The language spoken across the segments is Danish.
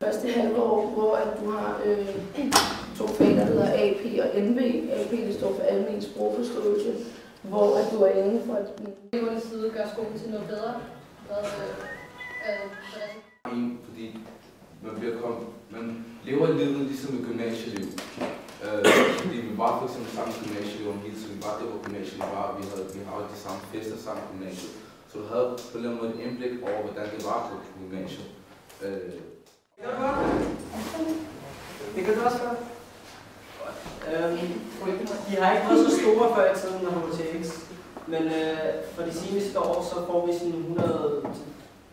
Første halvår, hvor at du har to fag, der hedder AP og NB. AP det står for almen sprogforståelse, hvor at du er inde for at elevernes side gør skolen til noget bedre. Fordi man lever livet ligesom et gymnasieliv. Fordi vi var for eksempel samme gymnasieliv om hele tiden. Vi var der, hvor gymnasiet var, vi har de samme fester sammen i gymnasiet. Så du havde på en måde et indblik over, hvordan det var på gymnasiet. Det kan du også gøre. De har ikke været så store før i tiden, når HTX. Men for de seneste år, så får vi sådan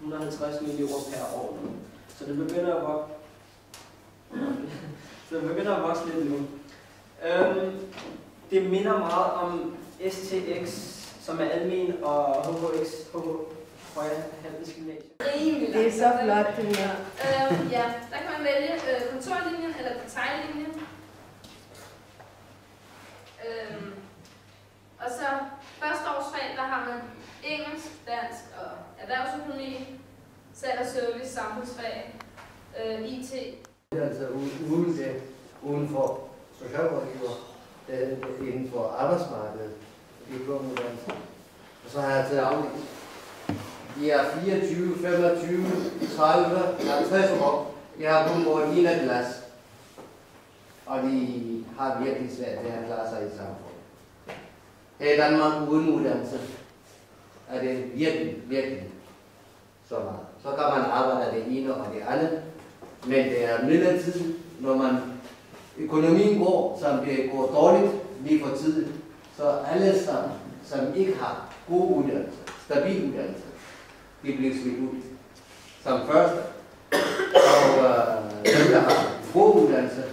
100-150 millioner per år nu. Så det begynder at vokse lidt nu. Det minder meget om STX, som er almen, og HHX, Høje Handelsgymnasium. Det er så flot, det her. Ja, der kan man vælge kontorlinjen eller detaillinjen. Og så førsteårsfag, der har man engelsk, dansk og erhvervsøkonomi, salg og service, samfundsfag, IT. Altså uden for socialrådgiver, inden for arbejdsmarkedet, diplomuddannelse. Og så har jeg taget aflæg. De er 24, 25, 30, 50 år. Jeg har kun gået 9. klasse. Og de har virkelig svært ved at klare sig i samfundet. Her i Danmark uden uddannelse er det virkelig så meget. Så kan man arbejde det ene og det andet. Men det er midlertidigt, når økonomien går, som det går dårligt lige for tiden. Så alle som ikke har god uddannelse, stabil uddannelse, de bliver smidt ud som første. Og dem, der har god uddannelse,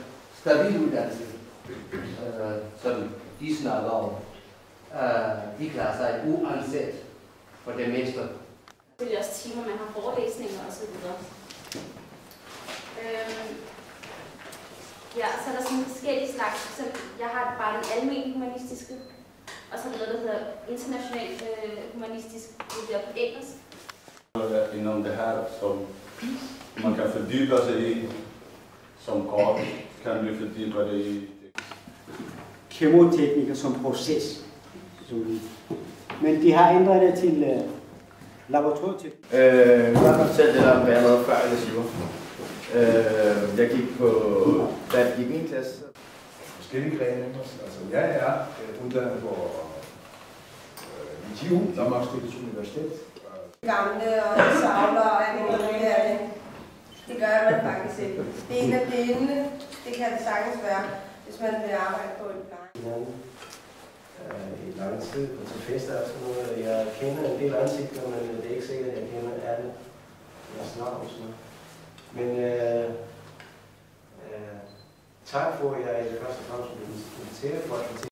stabil uddannelse, som de snakker om, de klarer sig uanset for det meste. Det er også timer, man har forelæsninger og så videre. Ja, så er der sådan forskellige slags. Jeg har bare den almene humanistiske, og så er der noget, der hedder international humanistisk, det bliver på engelsk. Inden det her, som man kan fordybe sig i, som kort kan blive fordybet i. Kemotekniker som proces. Men de har ændret det til laboratorieteknik. Jeg har selv det der, hvad jeg lavede før i Lesiver. Jeg gik på, da jeg gik 9. klasse. Forskellige grene. Altså, jeg er uddannet på ITU, Danmarks Tekniske Universitet. Gamle og savler og alt det. Det gør man faktisk ikke. Det er en af delene. Det kan det sagtens være, hvis man vil arbejde på et pleje. I lang tid på til fester og sådan noget. Jeg kender en del ansigter, men det er ikke sikkert, at jeg kender alle. Jeg snakker og sådan noget. Men tak for, at jeg i første fremmest inviteret for at